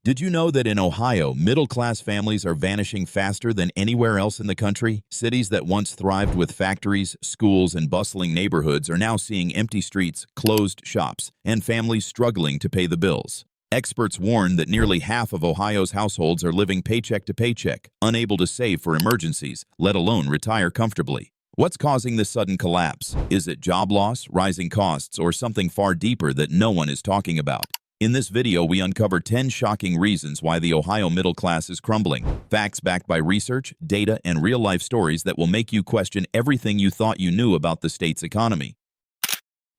Did you know that in Ohio, middle-class families are vanishing faster than anywhere else in the country? Cities that once thrived with factories, schools, and bustling neighborhoods are now seeing empty streets, closed shops, and families struggling to pay the bills. Experts warn that nearly half of Ohio's households are living paycheck to paycheck, unable to save for emergencies, let alone retire comfortably. What's causing this sudden collapse? Is it job loss, rising costs, or something far deeper that no one is talking about? In this video, we uncover 10 shocking reasons why the Ohio middle class is crumbling. Facts backed by research, data, and real-life stories that will make you question everything you thought you knew about the state's economy.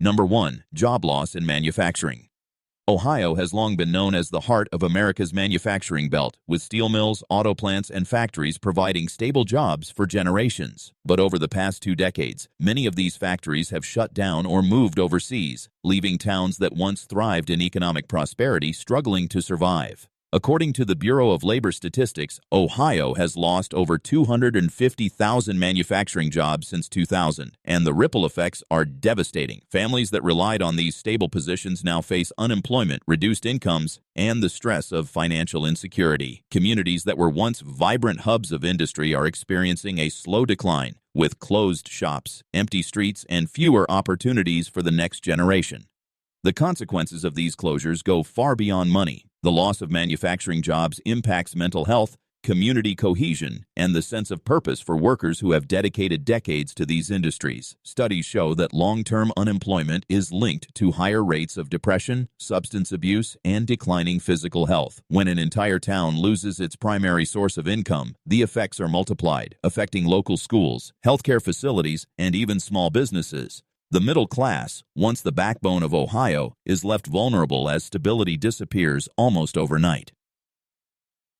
Number 1. Job loss in manufacturing. Ohio has long been known as the heart of America's manufacturing belt, with steel mills, auto plants, and factories providing stable jobs for generations. But over the past 2 decades, many of these factories have shut down or moved overseas, leaving towns that once thrived in economic prosperity struggling to survive. According to the Bureau of Labor Statistics, Ohio has lost over 250,000 manufacturing jobs since 2000, and the ripple effects are devastating. Families that relied on these stable positions now face unemployment, reduced incomes, and the stress of financial insecurity. Communities that were once vibrant hubs of industry are experiencing a slow decline, with closed shops, empty streets, and fewer opportunities for the next generation. The consequences of these closures go far beyond money. The loss of manufacturing jobs impacts mental health, community cohesion, and the sense of purpose for workers who have dedicated decades to these industries. Studies show that long-term unemployment is linked to higher rates of depression, substance abuse, and declining physical health. When an entire town loses its primary source of income, the effects are multiplied, affecting local schools, healthcare facilities, and even small businesses. The middle class, once the backbone of Ohio, is left vulnerable as stability disappears almost overnight.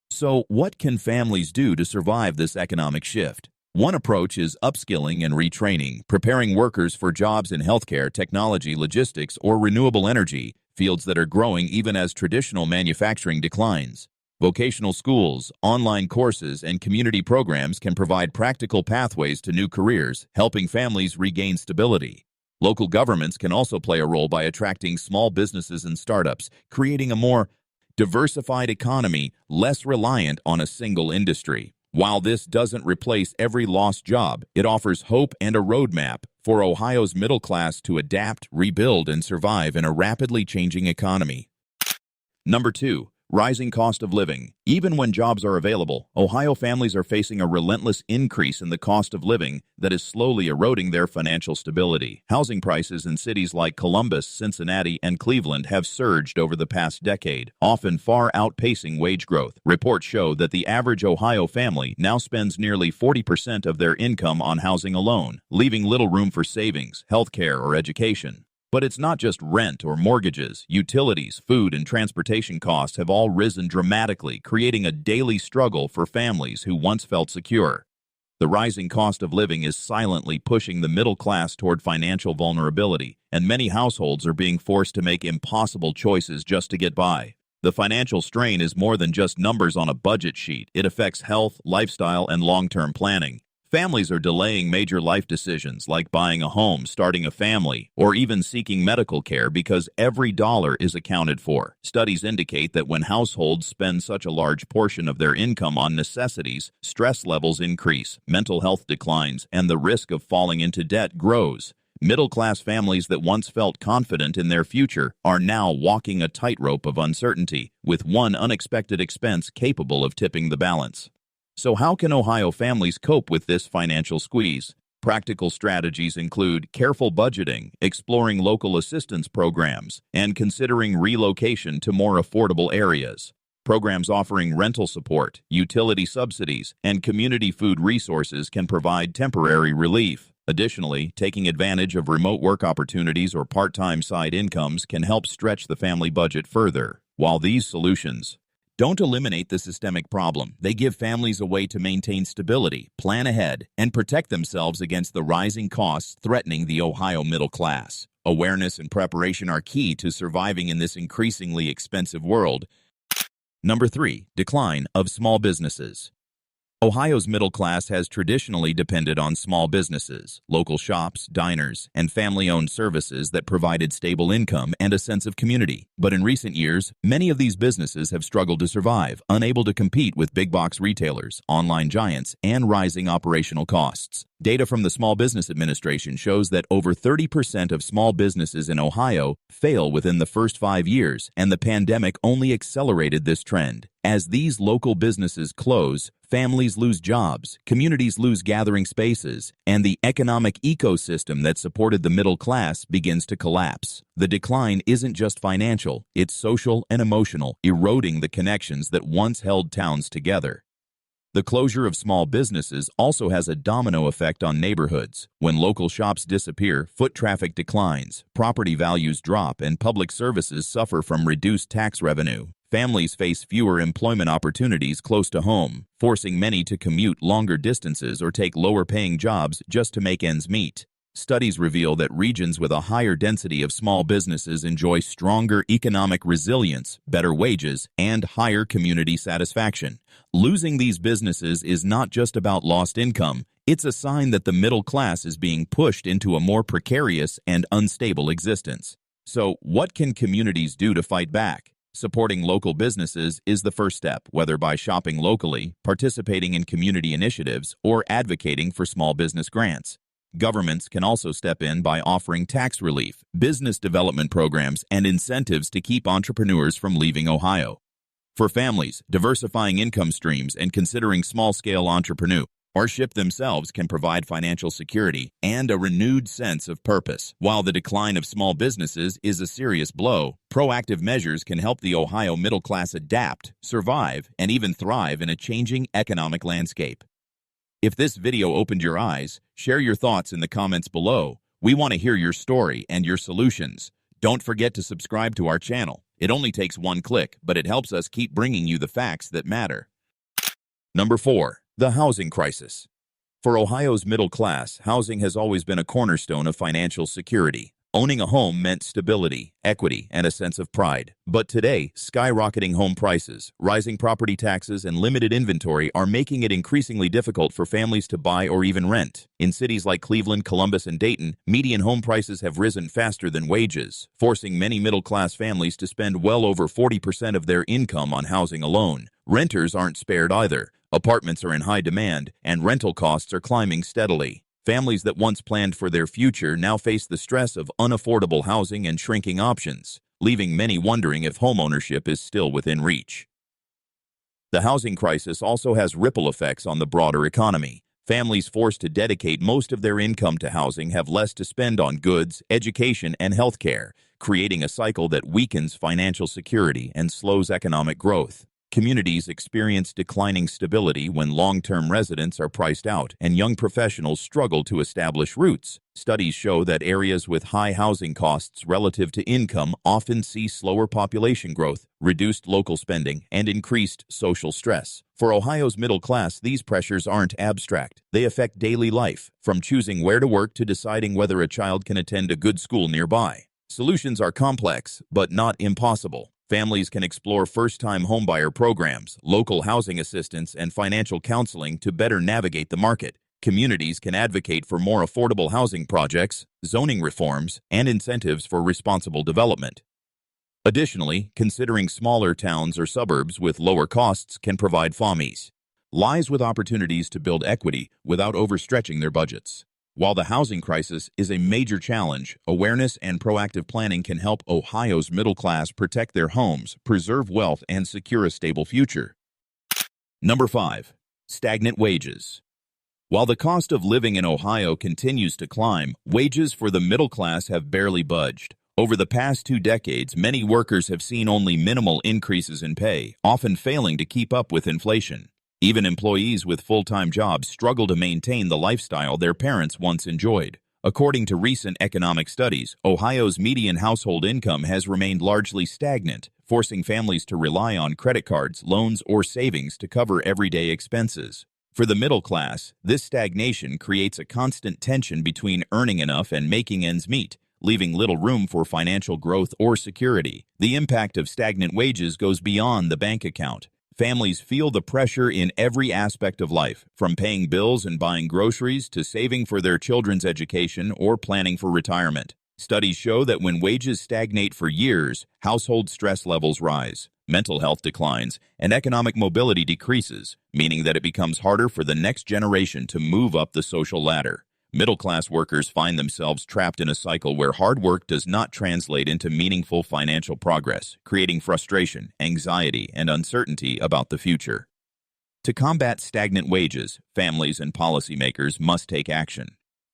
So, what can families do to survive this economic shift? One approach is upskilling and retraining, preparing workers for jobs in healthcare, technology, logistics, or renewable energy, fields that are growing even as traditional manufacturing declines. Vocational schools, online courses, and community programs can provide practical pathways to new careers, helping families regain stability. Local governments can also play a role by attracting small businesses and startups, creating a more diversified economy, less reliant on a single industry. While this doesn't replace every lost job, it offers hope and a roadmap for Ohio's middle class to adapt, rebuild, and survive in a rapidly changing economy. Number 2. Rising cost of living. Even when jobs are available, Ohio families are facing a relentless increase in the cost of living that is slowly eroding their financial stability. Housing prices in cities like Columbus, Cincinnati, and Cleveland have surged over the past decade, often far outpacing wage growth. Reports show that the average Ohio family now spends nearly 40% of their income on housing alone, leaving little room for savings, healthcare, or education. But it's not just rent or mortgages. Utilities, food, and transportation costs have all risen dramatically, creating a daily struggle for families who once felt secure. The rising cost of living is silently pushing the middle class toward financial vulnerability, and many households are being forced to make impossible choices just to get by. The financial strain is more than just numbers on a budget sheet. It affects health, lifestyle, and long-term planning. Families are delaying major life decisions like buying a home, starting a family, or even seeking medical care because every dollar is accounted for. Studies indicate that when households spend such a large portion of their income on necessities, stress levels increase, mental health declines, and the risk of falling into debt grows. Middle-class families that once felt confident in their future are now walking a tightrope of uncertainty, with one unexpected expense capable of tipping the balance. So how can Ohio families cope with this financial squeeze? Practical strategies include careful budgeting, exploring local assistance programs, and considering relocation to more affordable areas. Programs offering rental support, utility subsidies, and community food resources can provide temporary relief. Additionally, taking advantage of remote work opportunities or part-time side incomes can help stretch the family budget further. While these solutions don't eliminate the systemic problem, they give families a way to maintain stability, plan ahead, and protect themselves against the rising costs threatening the Ohio middle class. Awareness and preparation are key to surviving in this increasingly expensive world. Number 3. Decline of small businesses. Ohio's middle class has traditionally depended on small businesses, local shops, diners, and family-owned services that provided stable income and a sense of community. But in recent years, many of these businesses have struggled to survive, unable to compete with big-box retailers, online giants, and rising operational costs. Data from the Small Business Administration shows that over 30% of small businesses in Ohio fail within the first 5 years, and the pandemic only accelerated this trend. As these local businesses close, families lose jobs, communities lose gathering spaces, and the economic ecosystem that supported the middle class begins to collapse. The decline isn't just financial, it's social and emotional, eroding the connections that once held towns together. The closure of small businesses also has a domino effect on neighborhoods. When local shops disappear, foot traffic declines, property values drop, and public services suffer from reduced tax revenue. Families face fewer employment opportunities close to home, forcing many to commute longer distances or take lower-paying jobs just to make ends meet. Studies reveal that regions with a higher density of small businesses enjoy stronger economic resilience, better wages, and higher community satisfaction. Losing these businesses is not just about lost income, it's a sign that the middle class is being pushed into a more precarious and unstable existence. So, what can communities do to fight back? Supporting local businesses is the first step, whether by shopping locally, participating in community initiatives, or advocating for small business grants. Governments can also step in by offering tax relief, business development programs, and incentives to keep entrepreneurs from leaving Ohio. For families, diversifying income streams and considering small-scale entrepreneurship themselves can provide financial security and a renewed sense of purpose. While the decline of small businesses is a serious blow, proactive measures can help the Ohio middle class adapt, survive, and even thrive in a changing economic landscape. If this video opened your eyes, share your thoughts in the comments below. We want to hear your story and your solutions. Don't forget to subscribe to our channel. It only takes one click, but it helps us keep bringing you the facts that matter. Number 4. The housing crisis. For Ohio's middle class, housing has always been a cornerstone of financial security. Owning a home meant stability, equity, and a sense of pride. But today, skyrocketing home prices, rising property taxes, and limited inventory are making it increasingly difficult for families to buy or even rent. In cities like Cleveland, Columbus, and Dayton, median home prices have risen faster than wages, forcing many middle-class families to spend well over 40% of their income on housing alone. Renters aren't spared either. Apartments are in high demand, and rental costs are climbing steadily. Families that once planned for their future now face the stress of unaffordable housing and shrinking options, leaving many wondering if homeownership is still within reach. The housing crisis also has ripple effects on the broader economy. Families forced to dedicate most of their income to housing have less to spend on goods, education, and healthcare, creating a cycle that weakens financial security and slows economic growth. Communities experience declining stability when long-term residents are priced out and young professionals struggle to establish roots. Studies show that areas with high housing costs relative to income often see slower population growth, reduced local spending, and increased social stress. For Ohio's middle class, these pressures aren't abstract. They affect daily life, from choosing where to work to deciding whether a child can attend a good school nearby. Solutions are complex, but not impossible. Families can explore first-time homebuyer programs, local housing assistance, and financial counseling to better navigate the market. Communities can advocate for more affordable housing projects, zoning reforms, and incentives for responsible development. Additionally, considering smaller towns or suburbs with lower costs can provide families with opportunities to build equity without overstretching their budgets. While the housing crisis is a major challenge, awareness and proactive planning can help Ohio's middle class protect their homes, preserve wealth, and secure a stable future. Number 5. Stagnant wages. While the cost of living in Ohio continues to climb, wages for the middle class have barely budged. Over the past 2 decades, many workers have seen only minimal increases in pay, often failing to keep up with inflation. Even employees with full-time jobs struggle to maintain the lifestyle their parents once enjoyed. According to recent economic studies, Ohio's median household income has remained largely stagnant, forcing families to rely on credit cards, loans, or savings to cover everyday expenses. For the middle class, this stagnation creates a constant tension between earning enough and making ends meet, leaving little room for financial growth or security. The impact of stagnant wages goes beyond the bank account. Families feel the pressure in every aspect of life, from paying bills and buying groceries to saving for their children's education or planning for retirement. Studies show that when wages stagnate for years, household stress levels rise, mental health declines, and economic mobility decreases, meaning that it becomes harder for the next generation to move up the social ladder. Middle-class workers find themselves trapped in a cycle where hard work does not translate into meaningful financial progress, creating frustration, anxiety, and uncertainty about the future. To combat stagnant wages, families and policymakers must take action.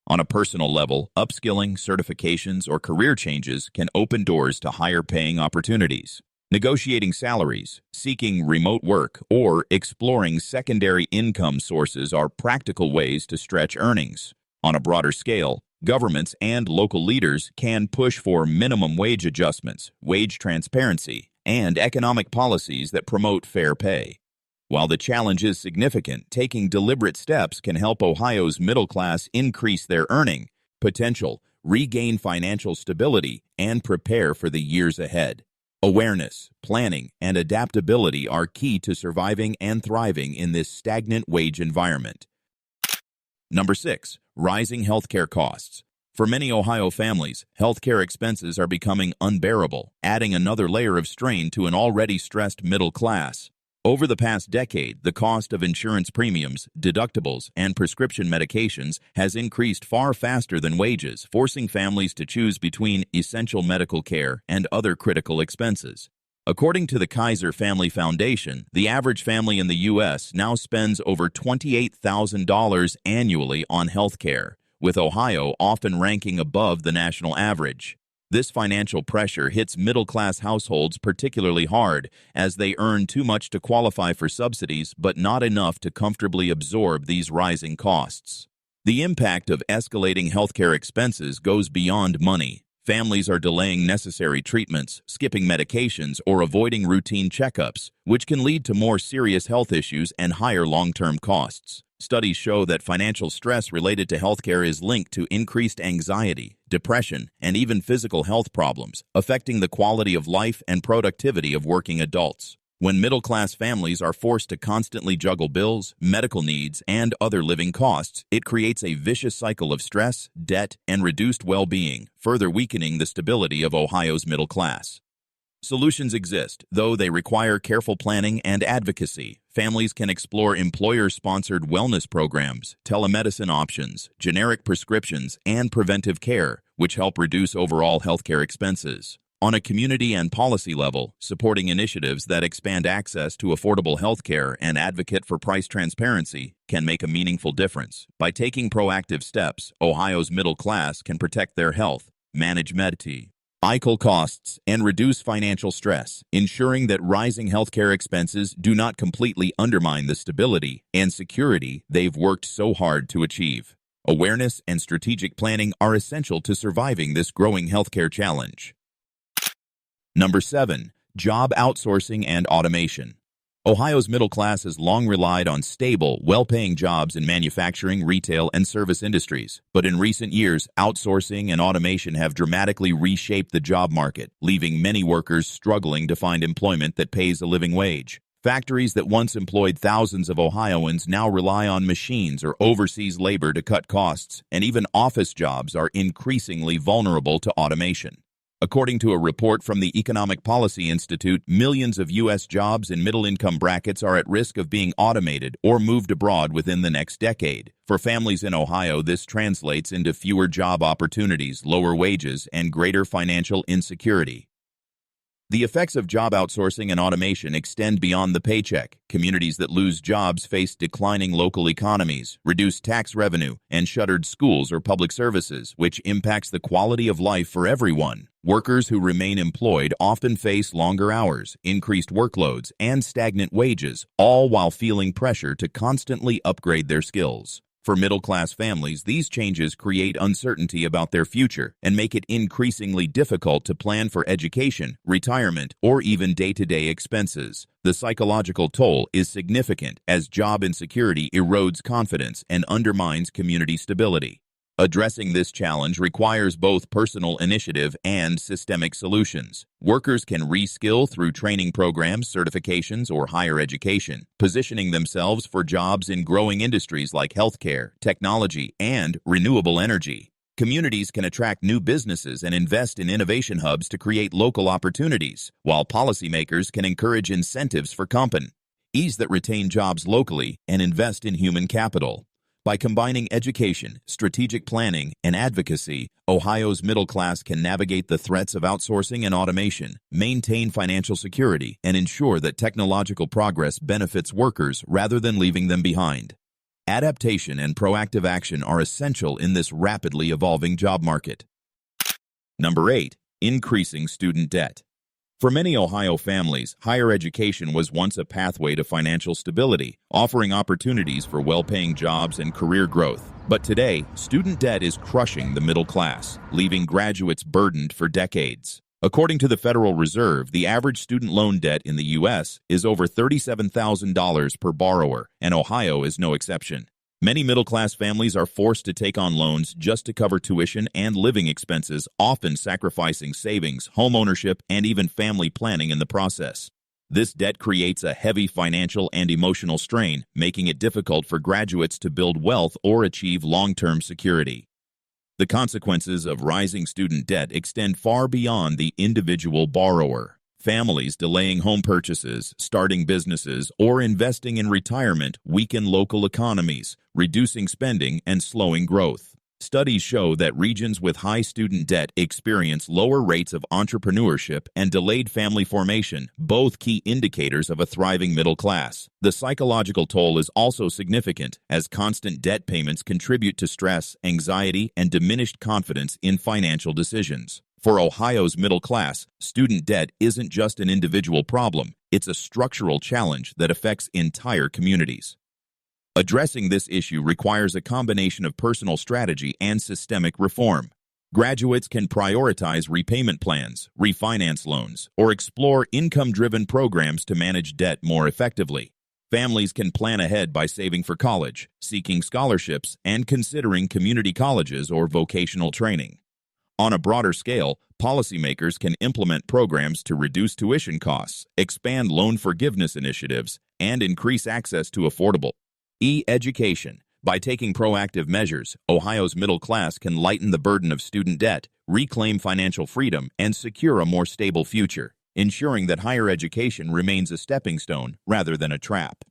On a personal level, upskilling, certifications, or career changes can open doors to higher-paying opportunities. Negotiating salaries, seeking remote work, or exploring secondary income sources are practical ways to stretch earnings. On a broader scale, governments and local leaders can push for minimum wage adjustments, wage transparency, and economic policies that promote fair pay. While the challenge is significant, taking deliberate steps can help Ohio's middle class increase their earning potential, regain financial stability, and prepare for the years ahead. Awareness, planning, and adaptability are key to surviving and thriving in this stagnant wage environment. Number 6. Rising healthcare costs. For many Ohio families, healthcare expenses are becoming unbearable, adding another layer of strain to an already stressed middle class. Over the past decade, the cost of insurance premiums, deductibles, and prescription medications has increased far faster than wages, forcing families to choose between essential medical care and other critical expenses. According to the Kaiser Family Foundation, the average family in the U.S. now spends over $28,000 annually on health care, with Ohio often ranking above the national average. This financial pressure hits middle-class households particularly hard, as they earn too much to qualify for subsidies but not enough to comfortably absorb these rising costs. The impact of escalating healthcare expenses goes beyond money. Families are delaying necessary treatments, skipping medications, or avoiding routine checkups, which can lead to more serious health issues and higher long-term costs. Studies show that financial stress related to healthcare is linked to increased anxiety, depression, and even physical health problems, affecting the quality of life and productivity of working adults. When middle-class families are forced to constantly juggle bills, medical needs, and other living costs, it creates a vicious cycle of stress, debt, and reduced well-being, further weakening the stability of Ohio's middle class. Solutions exist, though they require careful planning and advocacy. Families can explore employer-sponsored wellness programs, telemedicine options, generic prescriptions, and preventive care, which help reduce overall healthcare expenses. On a community and policy level, supporting initiatives that expand access to affordable health care and advocate for price transparency can make a meaningful difference. By taking proactive steps, Ohio's middle class can protect their health, manage medical costs, and reduce financial stress, ensuring that rising healthcare expenses do not completely undermine the stability and security they've worked so hard to achieve. Awareness and strategic planning are essential to surviving this growing healthcare challenge. Number 7. Job outsourcing and automation. Ohio's middle class has long relied on stable, well-paying jobs in manufacturing, retail, and service industries. But in recent years, outsourcing and automation have dramatically reshaped the job market, leaving many workers struggling to find employment that pays a living wage. Factories that once employed thousands of Ohioans now rely on machines or overseas labor to cut costs, and even office jobs are increasingly vulnerable to automation. According to a report from the Economic Policy Institute, millions of U.S. jobs in middle-income brackets are at risk of being automated or moved abroad within the next decade. For families in Ohio, this translates into fewer job opportunities, lower wages, and greater financial insecurity. The effects of job outsourcing and automation extend beyond the paycheck. Communities that lose jobs face declining local economies, reduced tax revenue, and shuttered schools or public services, which impacts the quality of life for everyone. Workers who remain employed often face longer hours, increased workloads, and stagnant wages, all while feeling pressure to constantly upgrade their skills. For middle-class families, these changes create uncertainty about their future and make it increasingly difficult to plan for education, retirement, or even day-to-day expenses. The psychological toll is significant as job insecurity erodes confidence and undermines community stability. Addressing this challenge requires both personal initiative and systemic solutions. Workers can reskill through training programs, certifications, or higher education, positioning themselves for jobs in growing industries like healthcare, technology, and renewable energy. Communities can attract new businesses and invest in innovation hubs to create local opportunities, while policymakers can encourage incentives for companies that retain jobs locally and invest in human capital. By combining education, strategic planning, and advocacy, Ohio's middle class can navigate the threats of outsourcing and automation, maintain financial security, and ensure that technological progress benefits workers rather than leaving them behind. Adaptation and proactive action are essential in this rapidly evolving job market. Number 8. Increasing student debt. For many Ohio families, higher education was once a pathway to financial stability, offering opportunities for well-paying jobs and career growth. But today, student debt is crushing the middle class, leaving graduates burdened for decades. According to the Federal Reserve, the average student loan debt in the U.S. is over $37,000 per borrower, and Ohio is no exception. Many middle-class families are forced to take on loans just to cover tuition and living expenses, often sacrificing savings, home ownership, and even family planning in the process. This debt creates a heavy financial and emotional strain, making it difficult for graduates to build wealth or achieve long-term security. The consequences of rising student debt extend far beyond the individual borrower. Families delaying home purchases, starting businesses, or investing in retirement weaken local economies, reducing spending and slowing growth. Studies show that regions with high student debt experience lower rates of entrepreneurship and delayed family formation, both key indicators of a thriving middle class. The psychological toll is also significant, as constant debt payments contribute to stress, anxiety, and diminished confidence in financial decisions. For Ohio's middle class, student debt isn't just an individual problem, it's a structural challenge that affects entire communities. Addressing this issue requires a combination of personal strategy and systemic reform. Graduates can prioritize repayment plans, refinance loans, or explore income-driven programs to manage debt more effectively. Families can plan ahead by saving for college, seeking scholarships, and considering community colleges or vocational training. On a broader scale, policymakers can implement programs to reduce tuition costs, expand loan forgiveness initiatives, and increase access to affordable education. By taking proactive measures, Ohio's middle class can lighten the burden of student debt, reclaim financial freedom, and secure a more stable future, ensuring that higher education remains a stepping stone rather than a trap.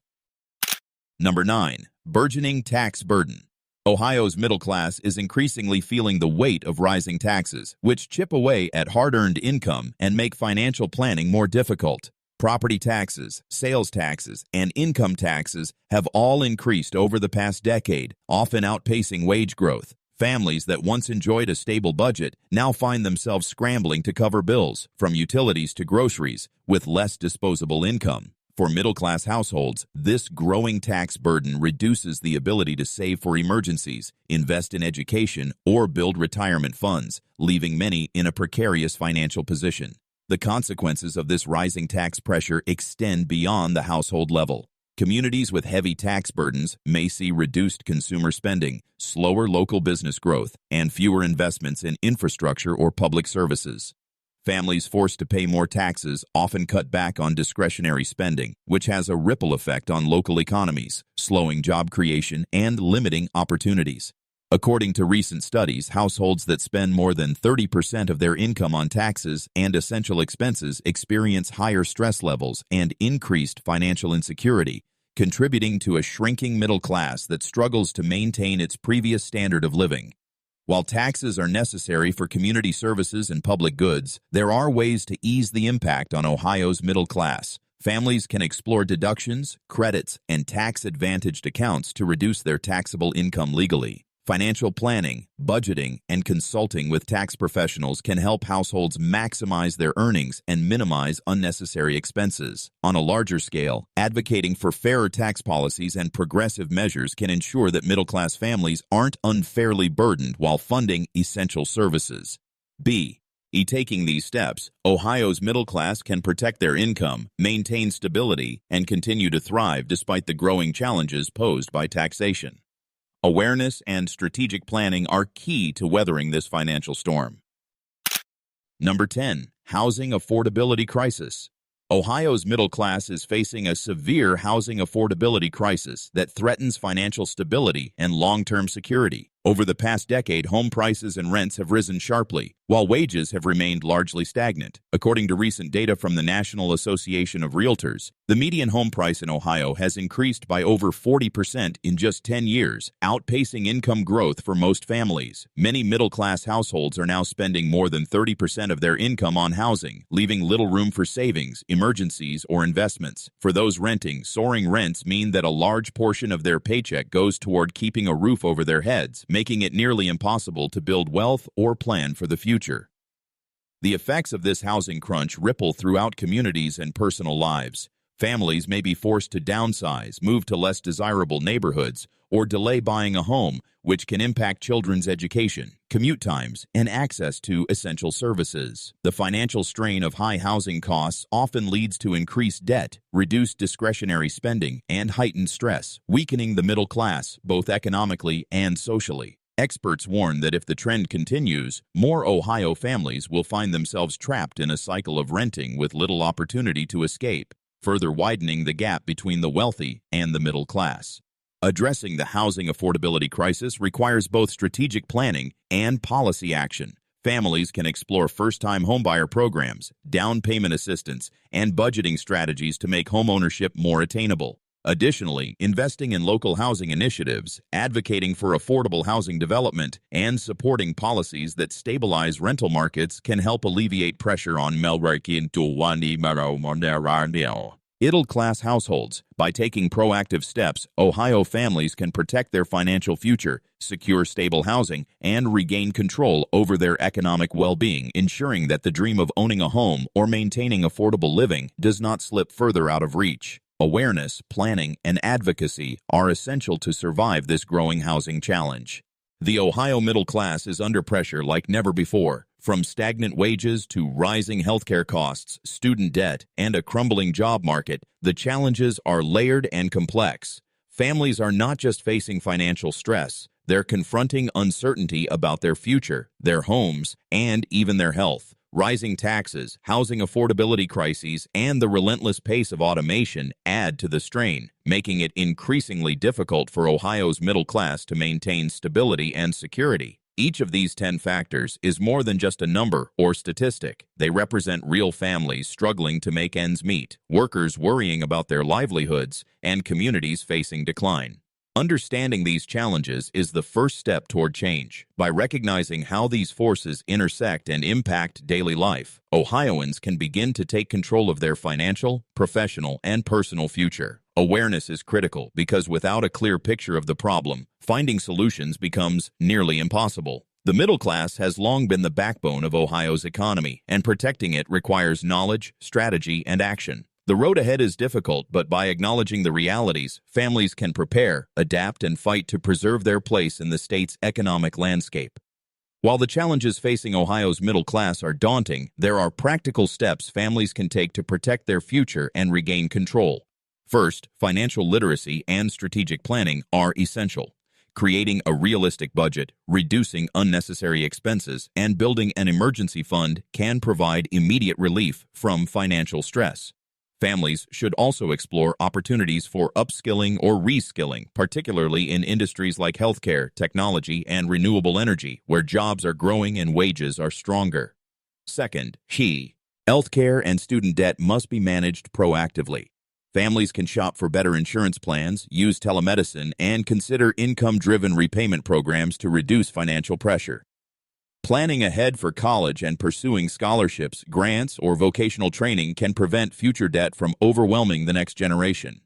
Number 9. Burgeoning tax burden. Ohio's middle class is increasingly feeling the weight of rising taxes, which chip away at hard-earned income and make financial planning more difficult. Property taxes, sales taxes, and income taxes have all increased over the past decade, often outpacing wage growth. Families that once enjoyed a stable budget now find themselves scrambling to cover bills, from utilities to groceries, with less disposable income. For middle-class households, this growing tax burden reduces the ability to save for emergencies, invest in education, or build retirement funds, leaving many in a precarious financial position. The consequences of this rising tax pressure extend beyond the household level. Communities with heavy tax burdens may see reduced consumer spending, slower local business growth, and fewer investments in infrastructure or public services. Families forced to pay more taxes often cut back on discretionary spending, which has a ripple effect on local economies, slowing job creation and limiting opportunities. According to recent studies, households that spend more than 30% of their income on taxes and essential expenses experience higher stress levels and increased financial insecurity, contributing to a shrinking middle class that struggles to maintain its previous standard of living. While taxes are necessary for community services and public goods, there are ways to ease the impact on Ohio's middle class. Families can explore deductions, credits, and tax-advantaged accounts to reduce their taxable income legally. Financial planning, budgeting, and consulting with tax professionals can help households maximize their earnings and minimize unnecessary expenses. On a larger scale, advocating for fairer tax policies and progressive measures can ensure that middle-class families aren't unfairly burdened while funding essential services. Taking these steps, Ohio's middle class can protect their income, maintain stability, and continue to thrive despite the growing challenges posed by taxation. Awareness and strategic planning are key to weathering this financial storm. Number 10. Housing affordability crisis. Ohio's middle class is facing a severe housing affordability crisis that threatens financial stability and long-term security. Over the past decade, home prices and rents have risen sharply, while wages have remained largely stagnant. According to recent data from the National Association of Realtors, the median home price in Ohio has increased by over 40% in just 10 years, outpacing income growth for most families. Many middle-class households are now spending more than 30% of their income on housing, leaving little room for savings, emergencies, or investments. For those renting, soaring rents mean that a large portion of their paycheck goes toward keeping a roof over their heads, making it nearly impossible to build wealth or plan for the future. The effects of this housing crunch ripple throughout communities and personal lives. Families may be forced to downsize, move to less desirable neighborhoods, or delay buying a home, which can impact children's education, commute times, and access to essential services. The financial strain of high housing costs often leads to increased debt, reduced discretionary spending, and heightened stress, weakening the middle class, both economically and socially. Experts warn that if the trend continues, more Ohio families will find themselves trapped in a cycle of renting with little opportunity to escape, further widening the gap between the wealthy and the middle class. Addressing the housing affordability crisis requires both strategic planning and policy action. Families can explore first-time homebuyer programs, down payment assistance, and budgeting strategies to make homeownership more attainable. Additionally, investing in local housing initiatives, advocating for affordable housing development, and supporting policies that stabilize rental markets can help alleviate pressure on middle-class households. By taking proactive steps, Ohio families can protect their financial future, secure stable housing, and regain control over their economic well-being, ensuring that the dream of owning a home or maintaining affordable living does not slip further out of reach. Awareness, planning, and advocacy are essential to survive this growing housing challenge. The Ohio middle class is under pressure like never before. From stagnant wages to rising healthcare costs, student debt, and a crumbling job market, the challenges are layered and complex. Families are not just facing financial stress, they're confronting uncertainty about their future, their homes, and even their health. Rising taxes, housing affordability crises, and the relentless pace of automation add to the strain, making it increasingly difficult for Ohio's middle class to maintain stability and security. Each of these 10 factors is more than just a number or statistic. They represent real families struggling to make ends meet, workers worrying about their livelihoods, and communities facing decline. Understanding these challenges is the first step toward change. By recognizing how these forces intersect and impact daily life, Ohioans can begin to take control of their financial, professional, and personal future. Awareness is critical because without a clear picture of the problem, finding solutions becomes nearly impossible. The middle class has long been the backbone of Ohio's economy, and protecting it requires knowledge, strategy, and action. The road ahead is difficult, but by acknowledging the realities, families can prepare, adapt, and fight to preserve their place in the state's economic landscape. While the challenges facing Ohio's middle class are daunting, there are practical steps families can take to protect their future and regain control. First, financial literacy and strategic planning are essential. Creating a realistic budget, reducing unnecessary expenses, and building an emergency fund can provide immediate relief from financial stress. Families should also explore opportunities for upskilling or reskilling, particularly in industries like healthcare, technology, and renewable energy, where jobs are growing and wages are stronger. Second, healthcare and student debt must be managed proactively. Families can shop for better insurance plans, use telemedicine, and consider income-driven repayment programs to reduce financial pressure. Planning ahead for college and pursuing scholarships, grants, or vocational training can prevent future debt from overwhelming the next generation.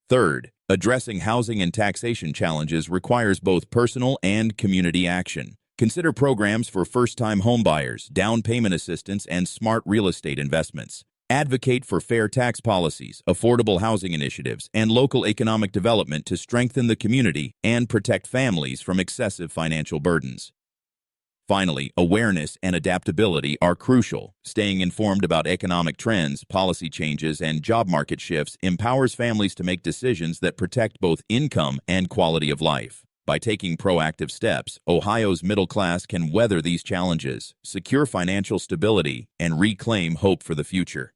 Third, addressing housing and taxation challenges requires both personal and community action. Consider programs for first-time homebuyers, down payment assistance, and smart real estate investments. Advocate for fair tax policies, affordable housing initiatives, and local economic development to strengthen the community and protect families from excessive financial burdens. Finally, awareness and adaptability are crucial. Staying informed about economic trends, policy changes, and job market shifts empowers families to make decisions that protect both income and quality of life. By taking proactive steps, Ohio's middle class can weather these challenges, secure financial stability, and reclaim hope for the future.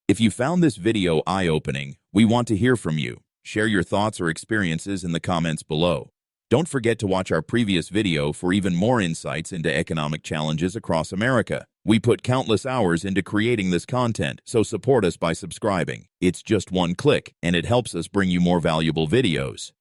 If you found this video eye-opening, we want to hear from you. Share your thoughts or experiences in the comments below. Don't forget to watch our previous video for even more insights into economic challenges across America. We put countless hours into creating this content, so support us by subscribing. It's just one click, and it helps us bring you more valuable videos.